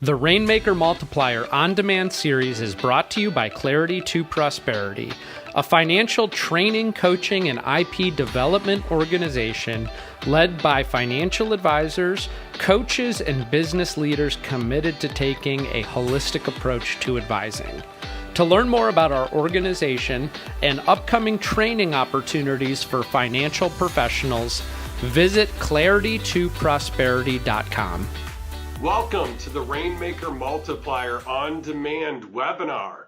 The Rainmaker Multiplier On-Demand series is brought to you by Clarity to Prosperity, a financial training, coaching, and IP development organization led by financial advisors, coaches, and business leaders committed to taking a holistic approach to advising. To learn more about our organization and upcoming training opportunities for financial professionals, visit claritytoprosperity.com. Welcome to the Rainmaker Multiplier On-Demand Webinar.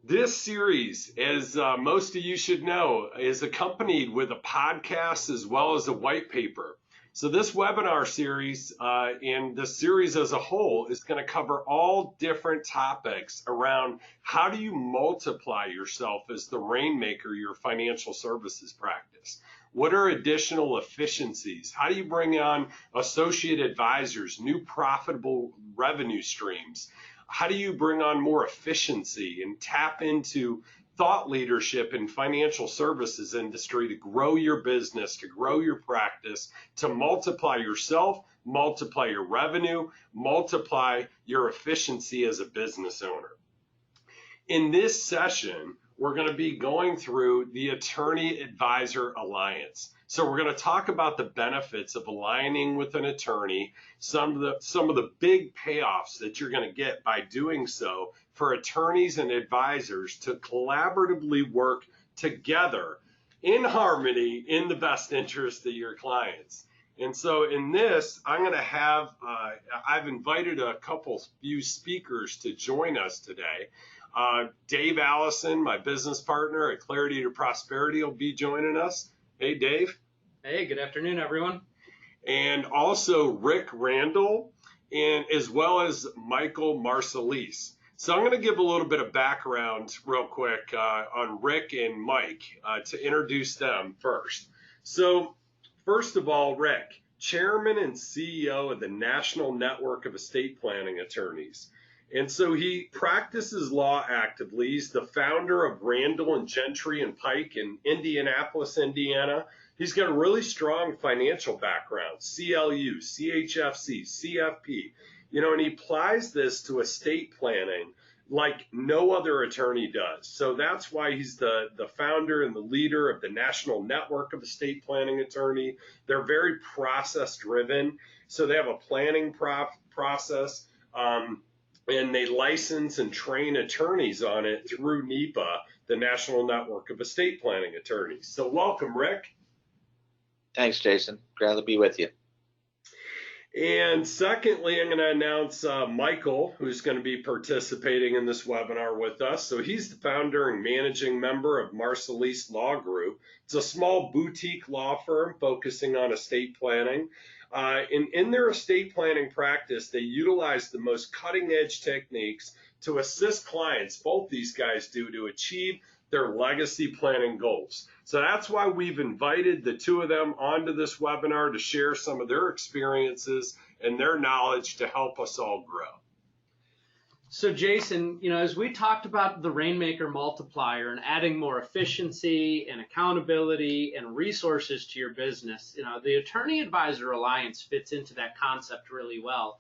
This series, as most of you should know, is accompanied with a podcast as well as a white paper. So this webinar series and the series as a whole is going to cover all different topics around how do you multiply yourself as the Rainmaker, your financial services practice. What are additional efficiencies? How do you bring on associate advisors, new profitable revenue streams? How do you bring on more efficiency and tap into thought leadership in financial services industry to grow your business, to grow your practice, to multiply yourself, multiply your revenue, multiply your efficiency as a business owner? In this session, we're going to be going through the Attorney Advisor Alliance. So we're going to talk about the benefits of aligning with an attorney, some of the big payoffs that you're going to get by doing so for attorneys and advisors to collaboratively work together in harmony in the best interest of your clients. And so in this, I'm going to have, I've invited a few speakers to join us today. Dave Alison, my business partner at Clarity to Prosperity, will be joining us. Hey, Dave. Hey, good afternoon, everyone. And also Rick Randall, and as well as Michael Marsalis. So I'm going to give a little bit of background real quick on Rick and Mike to introduce them first. So first of all, Rick, Chairman and CEO of the National Network of Estate Planning Attorneys. And so he practices law actively. He's the founder of Randall and Gentry and Pike in Indianapolis, Indiana. He's got a really strong financial background, CLU, CHFC, CFP, and he applies this to estate planning like no other attorney does. So that's why he's the founder and the leader of the National Network of Estate Planning Attorney. They're very process driven. So they have a planning process. And they license and train attorneys on it through NEPA, the National Network of Estate Planning Attorneys. So welcome, Rick. Thanks, Jason. Glad to be with you. And secondly, I'm going to announce Michael, who's going to be participating in this webinar with us. So he's the founder and managing member of Marsalis Law Group. It's a small boutique law firm focusing on estate planning. In their estate planning practice, they utilize the most cutting-edge techniques to assist clients, both these guys do, to achieve their legacy planning goals. So that's why we've invited the two of them onto this webinar to share some of their experiences and their knowledge to help us all grow. So Jason, as we talked about the Rainmaker Multiplier and adding more efficiency and accountability and resources to your business, the Attorney Advisor Alliance fits into that concept really well.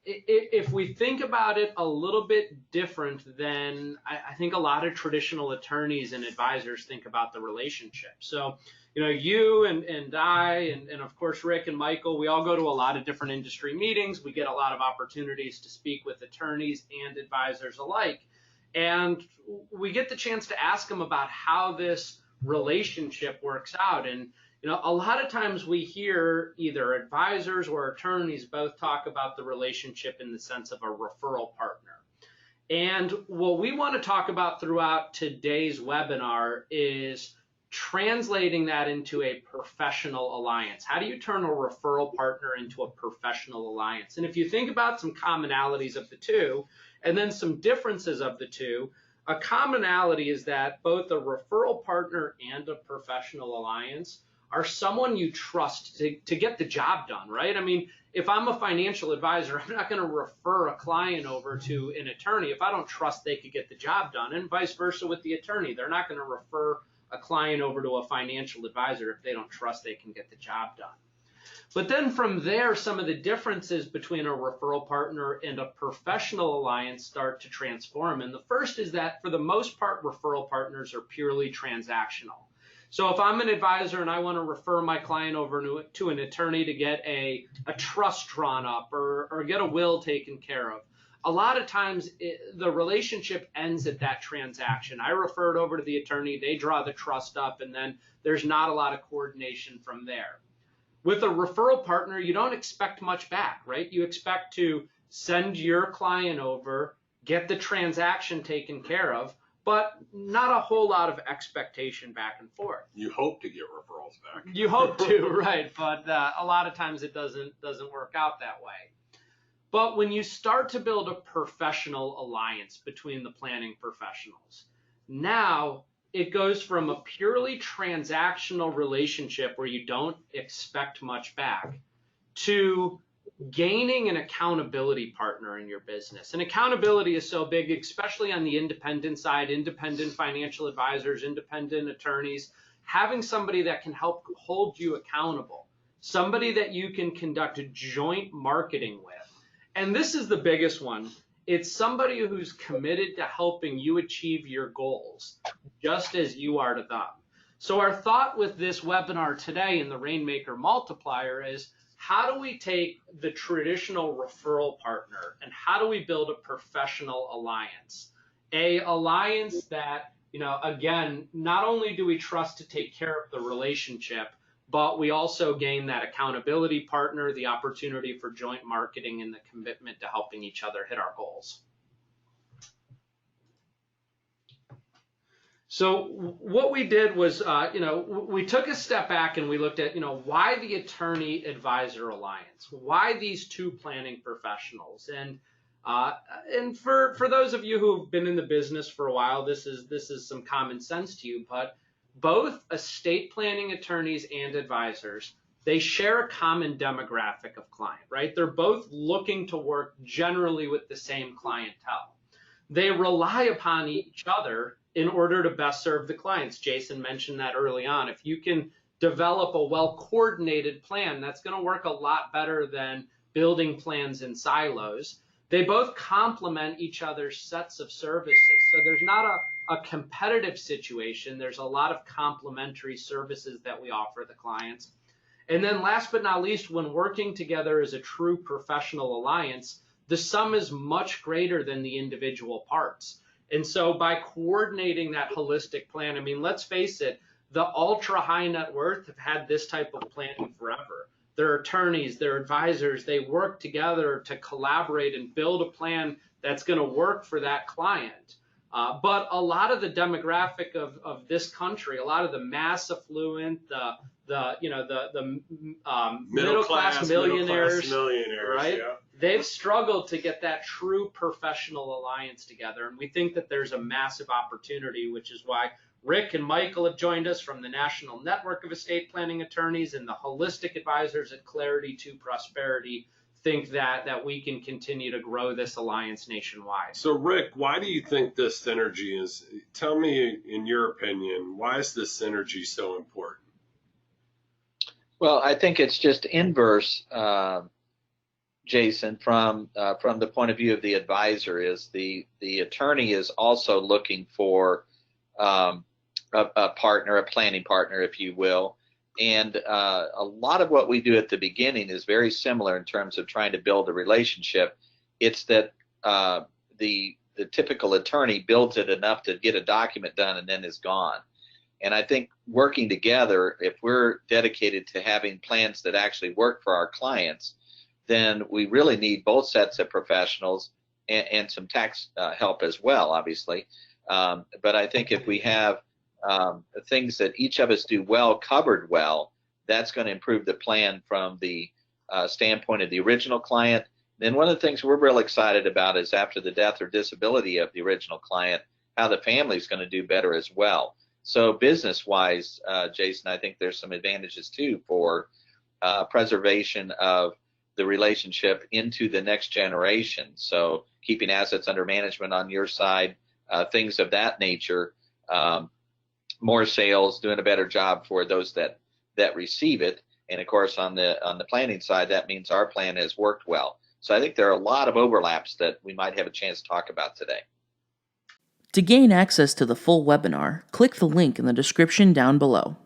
If we think about it a little bit different than I think a lot of traditional attorneys and advisors think about the relationship. So, you and I and of course Rick and Michael, we all go to a lot of different industry meetings. We get a lot of opportunities to speak with attorneys and advisors alike. And we get the chance to ask them about how this relationship works out. And a lot of times we hear either advisors or attorneys both talk about the relationship in the sense of a referral partner. And what we want to talk about throughout today's webinar is translating that into a professional alliance. How do you turn a referral partner into a professional alliance? And if you think about some commonalities of the two and then some differences of the two, a commonality is that both a referral partner and a professional alliance are someone you trust to get the job done, right? I mean, if I'm a financial advisor, I'm not going to refer a client over to an attorney if I don't trust they could get the job done, and vice versa with the attorney. They're not going to refer a client over to a financial advisor if they don't trust they can get the job done. But then from there, some of the differences between a referral partner and a professional alliance start to transform. And the first is that for the most part, referral partners are purely transactional. So if I'm an advisor and I want to refer my client over to an attorney to get a trust drawn up or get a will taken care of, a lot of times the relationship ends at that transaction. I refer it over to the attorney, they draw the trust up, and then there's not a lot of coordination from there. With a referral partner, you don't expect much back, right? You expect to send your client over, get the transaction taken care of, but not a whole lot of expectation back and forth. You hope to get referrals back. You hope to, right? But a lot of times it doesn't work out that way. But when you start to build a professional alliance between the planning professionals, now it goes from a purely transactional relationship where you don't expect much back to gaining an accountability partner in your business. And accountability is so big, especially on the independent side, independent financial advisors, independent attorneys, having somebody that can help hold you accountable, somebody that you can conduct joint marketing with. And this is the biggest one. It's somebody who's committed to helping you achieve your goals, just as you are to them. So our thought with this webinar today in the Rainmaker Multiplier is, how do we take the traditional referral partner and how do we build a professional alliance? A alliance that, again, not only do we trust to take care of the relationship, but we also gain that accountability partner, the opportunity for joint marketing, and the commitment to helping each other hit our goals. So what we did was, we took a step back and we looked at, why the attorney advisor alliance? Why these two planning professionals? And for those of you who've been in the business for a while, this is some common sense to you, but both estate planning attorneys and advisors, they share a common demographic of client, right? They're both looking to work generally with the same clientele. They rely upon each other in order to best serve the clients. Jason mentioned that early on. If you can develop a well-coordinated plan, that's going to work a lot better than building plans in silos. They both complement each other's sets of services. So there's not a competitive situation. There's a lot of complementary services that we offer the clients. And then last but not least, when working together as a true professional alliance, the sum is much greater than the individual parts. And so by coordinating that holistic plan, I mean, let's face it, the ultra high net worth have had this type of planning forever. Their attorneys, their advisors, they work together to collaborate and build a plan that's going to work for that client. But a lot of the demographic of this country, a lot of the mass affluent, the middle class millionaires, right? Yeah. They've struggled to get that true professional alliance together. And we think that there's a massive opportunity, which is why Rick and Michael have joined us from the National Network of Estate Planning Attorneys, and the holistic advisors at Clarity to Prosperity think that we can continue to grow this alliance nationwide. So Rick, why do you think this synergy is, tell me in your opinion, why is this synergy so important? Well, I think it's just inverse, Jason, from the point of view of the advisor. Is the attorney is also looking for a partner, a planning partner, if you will. And a lot of what we do at the beginning is very similar in terms of trying to build a relationship. It's that the typical attorney builds it enough to get a document done and then is gone. And I think working together, if we're dedicated to having plans that actually work for our clients, then we really need both sets of professionals and some tax help as well, obviously. But I think if we have things that each of us do well, covered well, that's going to improve the plan from the standpoint of the original client. Then one of the things we're real excited about is after the death or disability of the original client, how the family is going to do better as well. So business-wise, Jason, I think there's some advantages too for preservation of the relationship into the next generation. So keeping assets under management on your side, things of that nature, more sales, doing a better job for those that receive it, And of course, on the planning side, that means our plan has worked well. So I think there are a lot of overlaps that we might have a chance to talk about today. To gain access to the full webinar, click the link in the description down below.